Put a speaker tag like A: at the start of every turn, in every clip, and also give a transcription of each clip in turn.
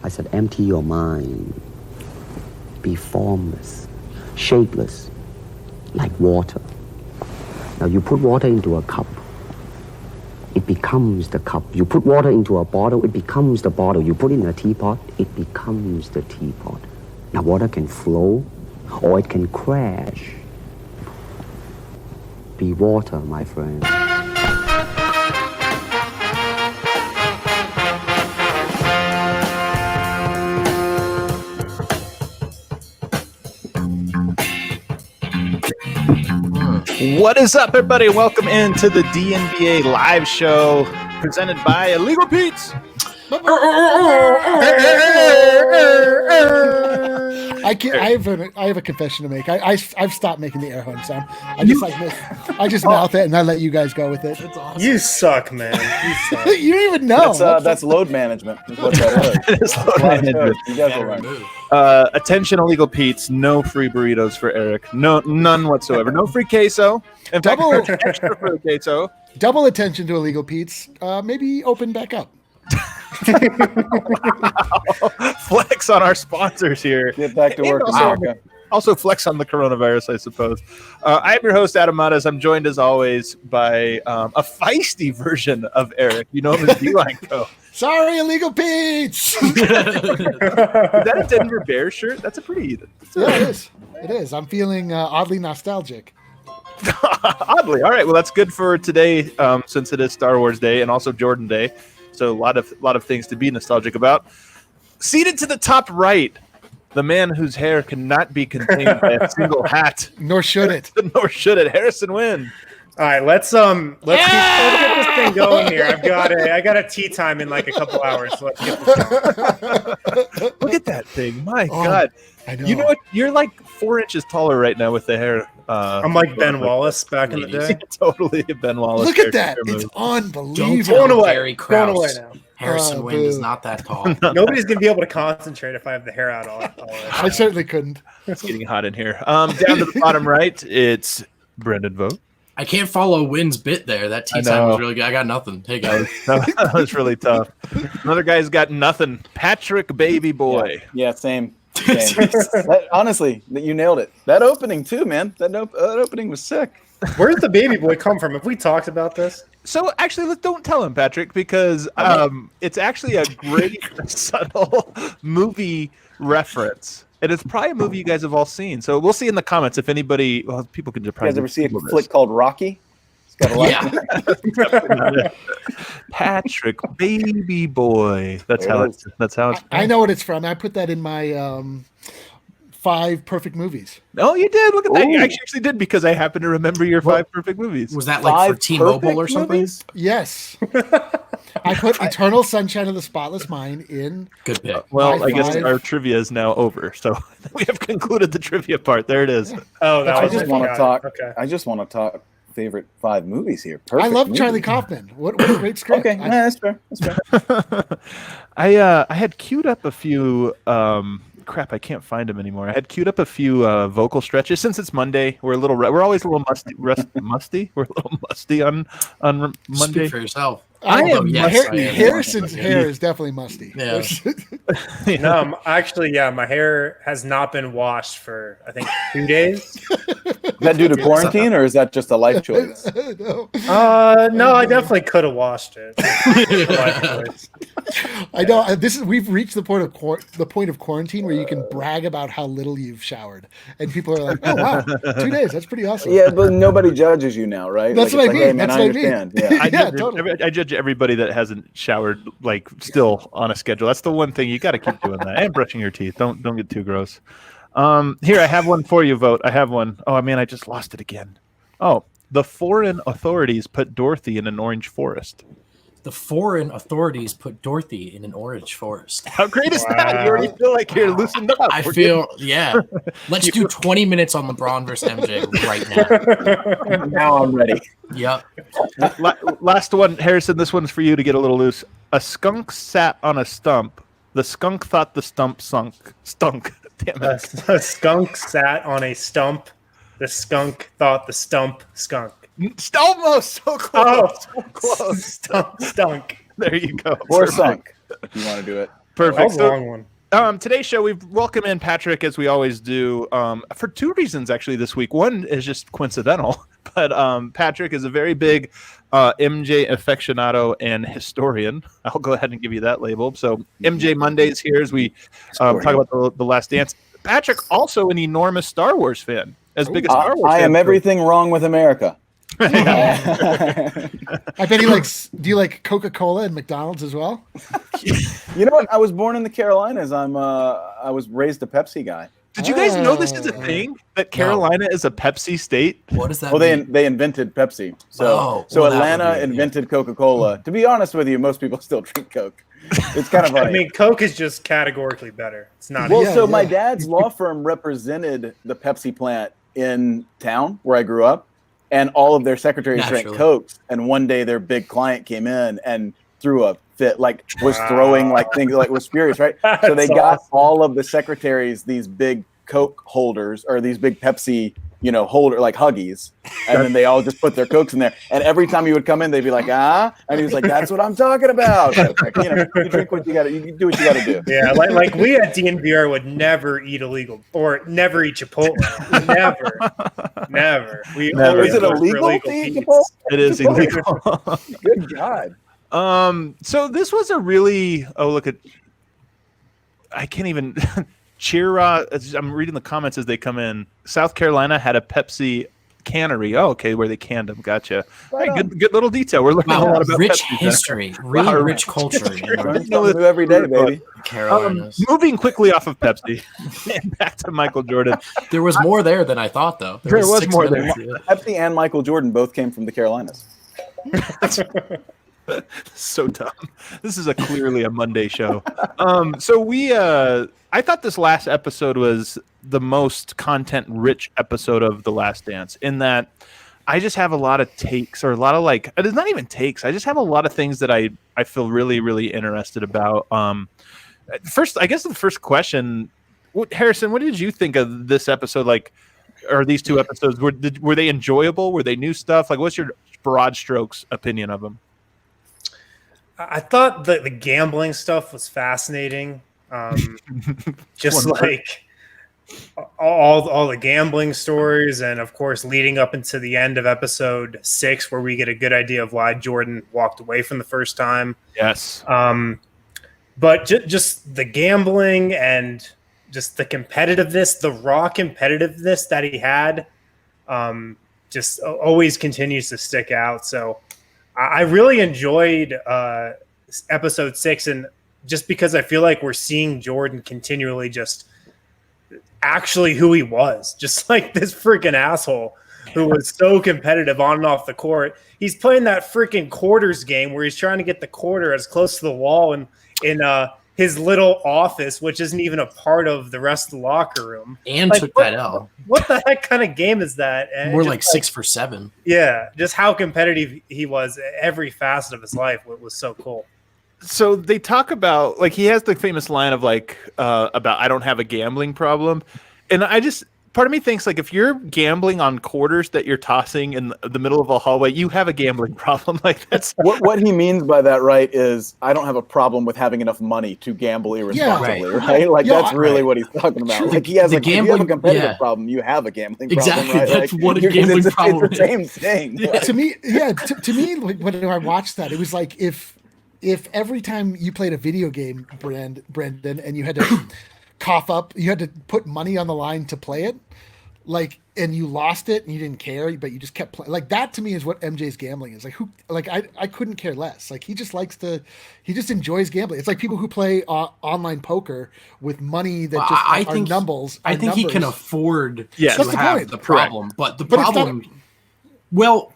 A: I said, empty your mind. Be formless, shapeless, like water. Now you put water into a cup, it becomes the cup. You put water into a bottle, it becomes the bottle. You put it in a teapot, it becomes the teapot. Now water can flow or it can crash. Be water, my friend.
B: What is up, everybody? Welcome into the DNBA Live Show, presented by Illegal Pete's.
C: I have a confession to make. I've stopped making the air horn sound. I just mouth it and I let you guys go with it.
D: That's awesome.
E: You suck, man. You suck.
C: You don't even know.
F: That's load management. Is what that is.
B: It is load management.
F: You guys will learn.
B: Attention, Illegal Pete's. No free burritos for Eric. None whatsoever. No free queso. In fact, extra free queso.
C: Double attention to Illegal Pete's. Maybe open back up.
B: Flex on our sponsors here.
F: Get back to work, America.
B: Also flex on the coronavirus, I suppose. I'm your host, Adam Matas. I'm joined, as always, by a feisty version of Eric. You know him as D-Line Co.
C: Sorry, Illegal Pete's.
B: Is that a Denver Bears shirt? That's a pretty...
C: Yeah, it is. It is. I'm feeling oddly nostalgic.
B: Oddly. All right. Well, that's good for today, since it is Star Wars Day and also Jordan Day. So a lot of things to be nostalgic about. Seated to the top right, the man whose hair cannot be contained by a single hat.
C: Nor should it.
B: Nor should it. Harrison Wynn.
E: All right, let's get this thing going here. I got a tea time in like a couple hours. So let's get this going.
B: Look at that thing. My God.
C: I know.
B: You know what? You're like 4 inches taller right now with the hair.
E: I'm like Ben Wallace back in the day.
B: Totally Ben Wallace.
C: Look at that. It's unbelievable.
E: Going away.
D: Gary
E: Going away
D: Krause.
E: now.
D: Harrison Wynn is not that tall.
E: Nobody's gonna be able to concentrate if I have the hair out all
C: I certainly couldn't.
B: It's getting hot in here. Down to the bottom right, it's Brendan Vogt.
D: I can't follow Wynn's bit there. That tea time was really good. I got nothing. Hey, guys.
B: That was really tough. Another guy's got nothing. Patrick Baby Boy.
F: Yeah, same. Honestly, you nailed it. That opening too, man. That opening was sick.
E: Where did the baby boy come from? Have we talked about this?
B: So actually, don't tell him, Patrick, because it's actually a great subtle movie reference. And it's probably a movie you guys have all seen. So we'll see in the comments if anybody, people can probably.
F: You guys ever see a flick called Rocky? It's got a lot.
B: Yeah. Patrick Baby Boy. That's how it's.
C: I know what it's from. I put that in my 5 perfect movies.
B: Oh, you did. Look at that. You
F: Ooh.
B: actually did, because I happen to remember your 5 perfect movies.
D: Was that like for
F: 5
D: T-Mobile or
F: perfect
D: something?
F: movies?
C: Yes. I put Eternal Sunshine of the Spotless Mind in.
D: Good pick.
B: Well,
C: My
B: I guess
C: 5.
B: our trivia is now over, so we have concluded the trivia part. There it is.
E: Oh, that
F: I
E: was
F: just
E: it.
F: want to
E: Got it.
F: talk.
E: Okay.
F: I just want to talk favorite 5 movies here. Perfect
C: I love
F: movies.
C: Charlie Kaufman. What a great script.
F: Okay, that's fair. That's fair.
B: I had queued up a few. Crap, I can't find them anymore. I had queued up a few vocal stretches. Since it's Monday, we're always a little musty. We're a little musty on Monday.
D: Speak for yourself.
C: I am.
D: Yes, I am.
C: Harrison's hair is definitely musty.
D: Yeah.
E: No, actually, my hair has not been washed for I think 2 days.
F: Is that due to quarantine or is that just a life choice?
C: No.
E: No, I definitely could have washed it.
C: I know. We've reached the point of quarantine where you can brag about how little you've showered, and people are like, "Oh wow, 2 days. That's pretty awesome."
F: Yeah, but nobody judges you now, right?
C: That's
F: like,
C: what
F: it's
C: I
F: like,
C: mean.
F: Hey, man,
C: That's
F: I
C: what I mean.
F: understand. Yeah.
C: Totally.
B: I judge everybody that hasn't showered, like, still on a schedule. That's the one thing you got to keep doing that, and brushing your teeth. Don't get too gross. Here, I have one for you, Vote. I have one. Oh man, I just lost it again. Oh, the foreign authorities put Dorothy in an orange forest.
D: The foreign authorities put Dorothy in an orange forest.
B: How great is that? You already feel like you're loosened up.
D: I feel, yeah. Let's do 20 minutes on LeBron versus MJ right now.
F: Now I'm ready.
D: Yep.
B: Last one, Harrison. This one's for you to get a little loose. A skunk sat on a stump. The skunk thought the stump stunk. Damn it.
E: A skunk sat on a stump. The skunk thought the stump skunk.
B: Almost so close. So close.
E: Stunk.
B: There you go.
F: Or
B: Perfect.
F: sunk, if you want to do it.
B: Perfect.
E: That was a long one.
B: Today's show, we've welcomed in Patrick, as we always do, for two reasons, actually, this week. One is just coincidental, but Patrick is a very big MJ aficionado and historian. I'll go ahead and give you that label. So MJ Mondays here as we talk about the Last Dance. Patrick, also an enormous Star Wars fan, as big as Star Wars
F: I
B: fan.
F: am everything wrong with America.
C: I bet he likes. Do you like Coca-Cola and McDonald's as well?
F: You know what? I was born in the Carolinas. I was raised a Pepsi guy.
B: Did you guys know this is a thing? That Carolina is a Pepsi state?
D: What does that
F: Well,
D: mean?
F: they invented Pepsi. So
D: that would
F: Atlanta
D: be-
F: invented Coca-Cola. To be honest with you, most people still drink Coke. It's kind of funny.
E: I mean, Coke is just categorically better. It's not.
F: Well,
C: Yeah,
F: so
C: yeah.
F: my dad's law firm represented the Pepsi plant in town where I grew up, and all of their secretaries drank
D: Naturally.
F: Cokes. And one day their big client came in and threw a fit, like was throwing like things, like was furious, right? So they
E: That's
F: got
E: awesome.
F: all of the secretaries these big Coke holders or these big Pepsi, holder like Huggies, and then they all just put their Cokes in there. And every time he would come in, they'd be like, and he was like, "That's what I'm talking about." So it's like, you drink what you got to, you do what you got to do.
E: Yeah, like we at DNVR would never eat illegal or never eat Chipotle. Never. We
B: Never.
E: always
F: Is it
E: look for
F: illegal to eat
E: Pete's.
F: Chipotle?
B: It is illegal.
F: Good God.
B: So this was a really I can't even I'm reading the comments as they come in. South Carolina had a Pepsi cannery. Oh, okay, where they canned them. Gotcha.
F: Right
B: Hey,
F: on.
B: good little detail. We're learning a
D: Wow,
B: lot about
D: rich
B: Pepsi.
D: history, really
B: Wow.
D: rich culture in
F: Learn
D: North
F: something new every day, baby.
D: Carolinas.
B: Moving quickly off of Pepsi and back to Michael Jordan.
D: There was more there than I thought, though.
B: There was
D: 6
B: more there.
D: minutes, yeah.
F: Pepsi and Michael Jordan both came from the Carolinas.
B: So dumb. This is clearly a Monday show. I thought this last episode was the most content-rich episode of The Last Dance, in that I just have a lot of takes, or a lot of it's not even takes. I just have a lot of things that I feel really, really interested about. First, I guess the first question, Harrison, what did you think of this episode? Or these two episodes? Were they enjoyable? Were they new stuff? What's your broad strokes opinion of them?
E: I thought the gambling stuff was fascinating. Just like all the gambling stories, and of course leading up into the end of episode 6, where we get a good idea of why Jordan walked away from the first time.
B: Yes.
E: But just the gambling and just the competitiveness, the raw competitiveness that he had, just always continues to stick out. So I really enjoyed episode 6, and just because I feel like we're seeing Jordan continually just actually who he was, just like this freaking asshole who was so competitive on and off the court. He's playing that freaking quarters game where he's trying to get the quarter as close to the wall in his little office, which isn't even a part of the rest of the locker room.
D: And
E: Like,
D: took that L.
E: What the heck kind of game is that? And
D: We're
E: just
D: like 6 for 7.
E: yeah, just how competitive he was every facet of his life was so cool.
B: So they talk about, he has the famous line of about I don't have a gambling problem, and part of me thinks if you're gambling on quarters that you're tossing in the middle of a hallway, you have a gambling problem. That's
F: What he means by that, right, is I don't have a problem with having enough money to gamble irresponsibly,
D: right.
F: right?
C: Yeah,
F: That's really
D: right.
F: what he's talking about.
D: Sure.
F: He has
D: The
F: if you have a
D: gambling-
F: competitive
D: yeah.
F: problem, you have a gambling
D: Exactly,
F: problem, right?
D: that's what a
F: you're-
D: gambling problem
F: it's the same thing.
D: Yeah.
C: To me, when I watched that, it was like if every time you played a video game, Brendan, and you had to cough up, you had to put money on the line to play it, and you lost it and you didn't care, but you just kept playing. That to me is what MJ's gambling is. I couldn't care less. He just enjoys gambling. It's like people who play online poker with money that just
D: I
C: are
D: think
C: numbers.
D: I think he can afford
B: Yes.
D: to
C: That's the
D: have
C: point.
D: the problem, but the
C: But it's not-
D: problem. Well,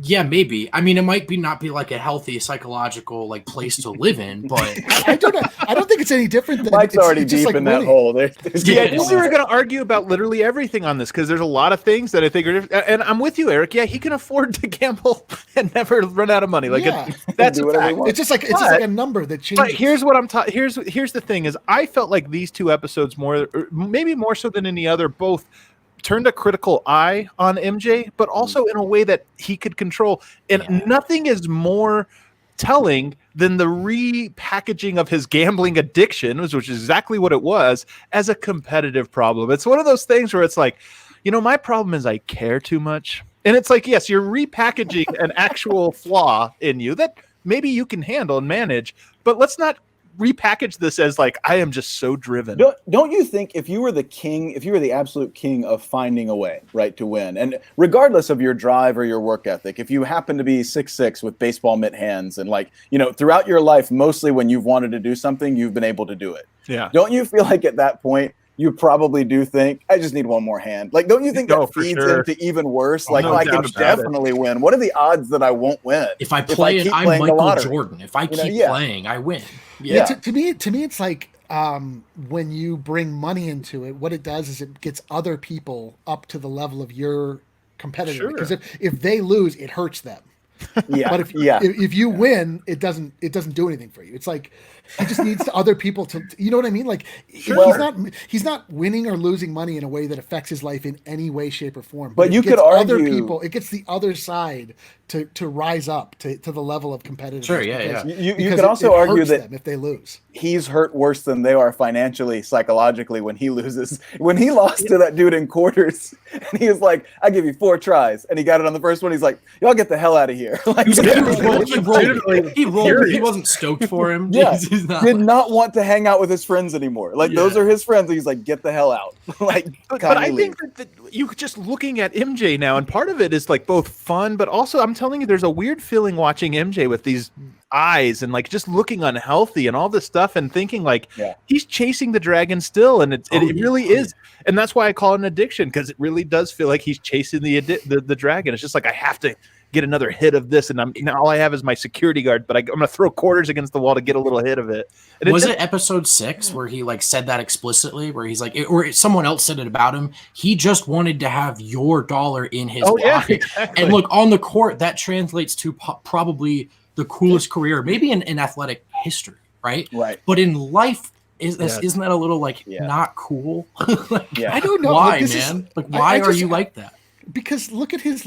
D: yeah, maybe. I mean, it might not be a healthy psychological place to live in, but
C: I don't think it's any different than
F: Mike's already
C: it's just
F: deep
C: like
F: in that
C: winning.
F: hole.
B: Yeah, I think we were going to argue about literally everything on this, because there's a lot of things that I think are, and I'm with you, Eric. Yeah, he can afford to gamble and never run out of money.
C: Yeah.
B: That's
F: Do
B: a
F: whatever he
B: fact.
F: wants.
C: It's just like a number that changes.
B: But here's what I'm talking. Here's the thing is, I felt like these two episodes maybe more so than any other, both turned a critical eye on MJ, but also in a way that he could control. And nothing is more telling than the repackaging of his gambling addiction, which is exactly what it was, as a competitive problem. It's one of those things where it's like, my problem is I care too much. And it's like, yes, you're repackaging an actual flaw in you that maybe you can handle and manage, but let's not repackage this as like, I am just so driven.
F: Don't you think if you were the absolute king of finding a way, right, to win, and regardless of your drive or your work ethic, if you happen to be 6'6" with baseball mitt hands and throughout your life, mostly when you've wanted to do something, you've been able to do it.
B: Yeah.
F: Don't you feel like at that point, you probably do think, I just need one more hand? Like, don't you think that feeds into even worse? Like, I can definitely win. What are the odds that I won't win?
D: If I play it, I'm Michael Jordan. If I keep playing, I win.
C: Yeah. To me, it's like when you bring money into it, what it does is it gets other people up to the level of your competitor.
B: Sure.
C: Because if they lose, it hurts them.
F: Yeah.
C: But if you win, it doesn't do anything for you. It's like he just needs other people to, you know what I mean? Like he's not winning or losing money in a way that affects his life in any way, shape, or form.
F: But you could argue
C: other people. It gets the other side to rise up to the level of competitiveness.
D: Sure, yeah.
F: You could also argue that
C: if they lose,
F: he's hurt worse than they are financially, psychologically when he loses. When he lost to that dude in quarters, and he was like, "I give you 4 tries," and he got it on the first one. He's like, "Y'all get the hell out of here!" Like,
D: he rolled. He wasn't stoked for him.
F: Yeah, did not want to hang out with his friends anymore. Like those are his friends. And he's like, "Get the hell out!"
B: But I think that you just looking at MJ now, and part of it is like both fun, but also I'm telling you, there's a weird feeling watching MJ with these eyes and like just looking unhealthy and all this stuff and thinking like he's chasing the dragon still, and it really is, and that's why I call it an addiction, because it really does feel like he's chasing the dragon. It's just like I have to get another hit of this, and all I have is my security guard, but I'm gonna throw quarters against the wall to get a little hit of it. And
D: was it episode 6 where he like said that explicitly, where he's like, or someone else said it about him, he just wanted to have your dollar in his pocket.
B: Exactly.
D: And look, on the court, that translates to probably the coolest career maybe in athletic history, right? But in life, isn't that a little like not cool?
C: I don't know.
D: Why, man? Why are you like that?
C: Because look at his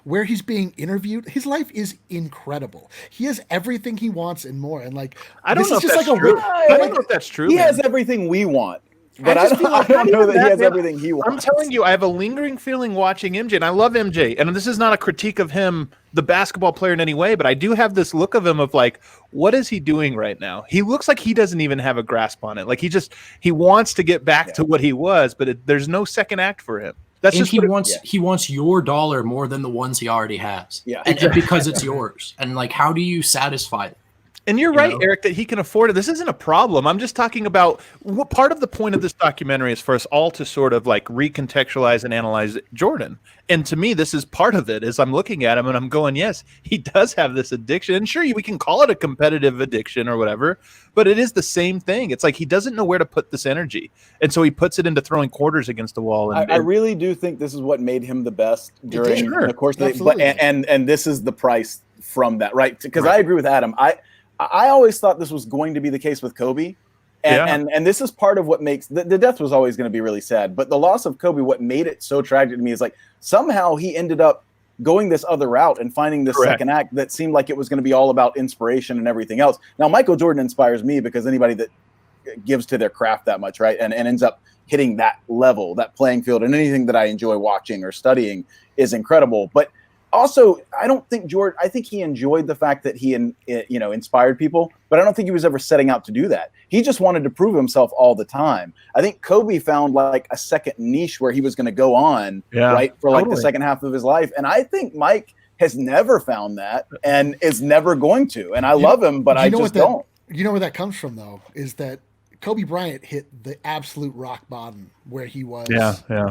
C: where he's being interviewed. His life is incredible. He has everything he wants and more. And like,
B: I don't know if that's true. I don't know if that's true.
F: He has everything we want. But I don't know that he has everything he wants.
B: I'm telling you, I have a lingering feeling watching MJ, and I love MJ. And this is not a critique of him, the basketball player, in any way, but I do have this look of him of like, what is he doing right now? He looks like he doesn't even have a grasp on it. Like he wants to get back to what he was, but there's no second act for him. That's
D: and
B: just
D: he wants your dollar more than the ones he already has.
F: Yeah,
D: and because it's yours. And like, how do you satisfy it?
B: And you're right, Eric, that he can afford it. This isn't a problem. I'm just talking about what part of the point of this documentary is for us all to sort of like recontextualize and analyze Jordan. And to me, this is part of it, is I'm looking at him and I'm going, yes, he does have this addiction. And sure, we can call it a competitive addiction or whatever, but it is the same thing. It's like he doesn't know where to put this energy. And so he puts it into throwing quarters against the wall. And
F: I really do think this is what made him the best during the course. And this is the price from that, right? Because I agree with Adam. I always thought this was going to be the case with Kobe. And this is part of what makes the death was always going to be really sad. But the loss of Kobe, what made it so tragic to me is like somehow he ended up going this other route and finding this second act that seemed like it was going to be all about inspiration and everything else. Now, Michael Jordan inspires me because anybody that gives to their craft that much, right, and ends up hitting that level, that playing field, and anything that I enjoy watching or studying is incredible. But also, I don't think Jordan. I think he enjoyed the fact that he, inspired people, but I don't think he was ever setting out to do that. He just wanted to prove himself all the time. I think Kobe found like a second niche where he was going to go on, right, for like the second half of his life. And I think Mike has never found that and is never going to. And I love him, but I just don't.
C: You know where that comes from, though, is that Kobe Bryant hit the absolute rock bottom where he was.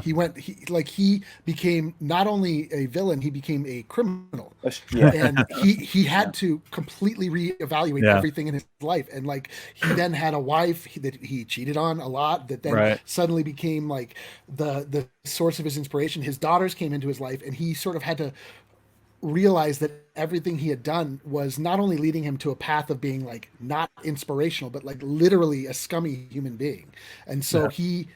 C: He became not only a villain, he became a criminal. And he had to completely reevaluate everything in his life. And like, he then had a wife that he cheated on a lot, that then suddenly became like the source of his inspiration. His daughters came into his life, and he sort of had to realize that everything he had done was not only leading him to a path of being like not inspirational, but like literally a scummy human being. And so he,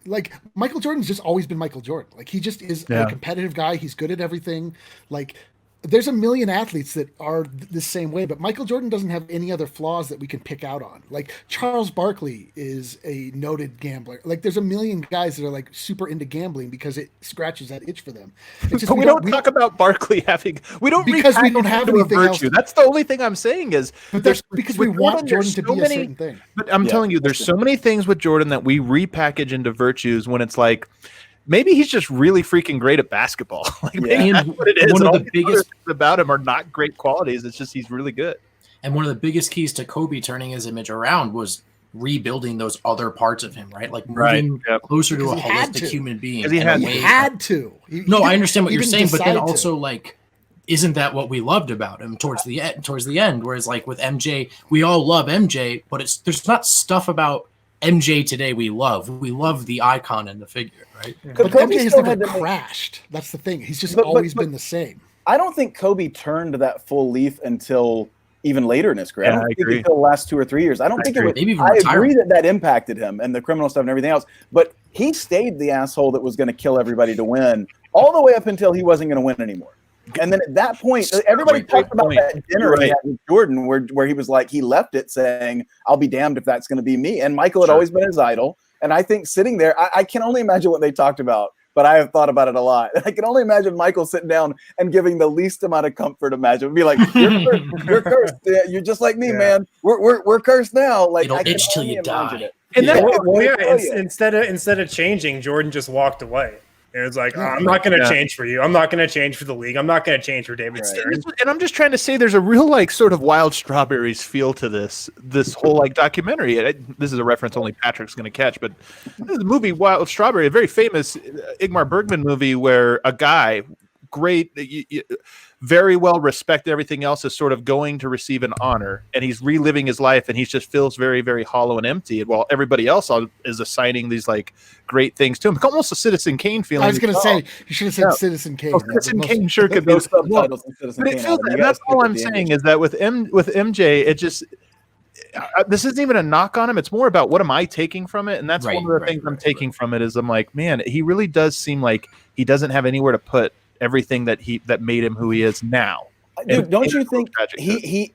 C: like, Michael Jordan's just always been Michael Jordan. Like, he just is a competitive guy. He's good at everything. Like, there's a million athletes that are the same way, but Michael Jordan doesn't have any other flaws that we can pick out on. Like Charles Barkley is a noted gambler. Like there's a million guys that are like super into gambling because it scratches that itch for them. It's just,
B: but we don't talk about Barkley having. We don't
C: because we don't have anything else.
B: That's the only thing I'm saying is.
C: But there's because we want Jordan to be a certain thing.
B: But I'm telling you, there's so many things with Jordan that we repackage into virtues when it's like. Maybe he's just really freaking great at basketball. Like maybe that's what it is.
D: One
B: of
D: the biggest
B: things about him are not great qualities. It's just he's really good.
D: And one of the biggest keys to Kobe turning his image around was rebuilding those other parts of him, right? Like moving closer to a holistic human being.
C: He had to.
D: No, I understand what you're saying, but then also like, isn't that what we loved about him towards the end? Whereas like with MJ, we all love MJ, but there's not stuff about MJ today we love. We love the icon and the figure, right?
C: Yeah. But MJ has never crashed. That's the thing. He's just always been the same.
F: I don't think Kobe turned that full leaf until even later in his career.
B: Yeah,
F: I don't think until the last 2 or 3 years. I don't think it was. I agree that impacted him and the criminal stuff and everything else. But he stayed the asshole that was going to kill everybody to win all the way up until he wasn't going to win anymore. And then at that point, everybody talked about that dinner he had with Jordan where he was like, he left it saying, I'll be damned if that's going to be me. And Michael had always been his idol. And I think sitting there, I can only imagine what they talked about, but I have thought about it a lot. I can only imagine Michael sitting down and giving the least amount of comfort imaginable. Be like, you're cursed. You're just like me, man. We're cursed now. Like,
D: it'll itch till you die.
E: And instead of changing, Jordan just walked away. It was like, I'm not going to change for you. I'm not going to change for the league. I'm not going to change for David Stern.
B: And I'm just trying to say there's a real like sort of Wild Strawberries feel to this whole like documentary. This is a reference only Patrick's going to catch, but the movie Wild Strawberry, a very famous Ingmar Bergman movie where a guy, great, very well respected, everything else is sort of going to receive an honor, and he's reliving his life, and he just feels very, very hollow and empty. And while everybody else is assigning these like great things to him, almost a Citizen Kane feeling.
C: I was going to say you should have said Citizen Kane.
B: Citizen Kane sure could be. But it feels that's all I'm saying is that with MJ, it just. This isn't even a knock on him. It's more about what am I taking from it, and that's one of the things I'm taking from it. Is I'm like, man, he really does seem like he doesn't have anywhere to put everything that made him who he is now.
F: Dude, don't you think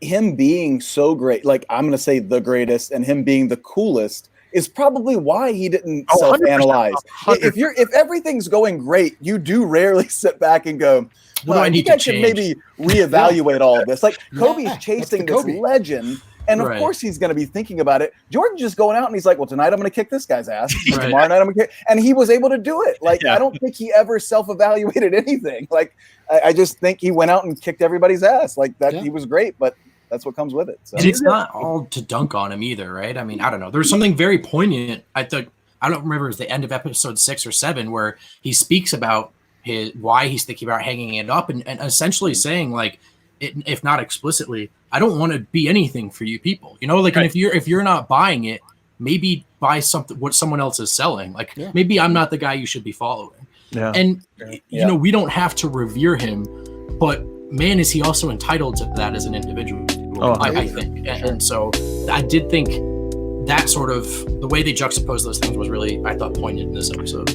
F: him being so great, like I'm going to say the greatest, and him being the coolest is probably why he didn't self-analyze. 100%. If everything's going great, you do rarely sit back and go, I think I should maybe reevaluate all of this. Like Kobe's chasing this legend. And of course he's going to be thinking about it. Jordan's just going out and he's like, well, tonight I'm going to kick this guy's ass. Tomorrow night I'm going to kick. And he was able to do it. Like, I don't think he ever self-evaluated anything. Like, I just think he went out and kicked everybody's ass. Like that, he was great, but that's what comes with it. So.
D: And it's not all to dunk on him either, right? I mean, I don't know. There's something very poignant. I don't remember, it was the end of episode 6 or 7 where he speaks about why he's thinking about hanging it up and essentially saying like, if not explicitly, I don't want to be anything for you people, you know, like, and if you're not buying it, maybe buy something, what someone else is selling. Like maybe I'm not the guy you should be following. Yeah. And you know, we don't have to revere him, but man, is he also entitled to that as an individual. I think. And so I did think that sort of the way they juxtapose those things was really, I thought, poignant in this episode.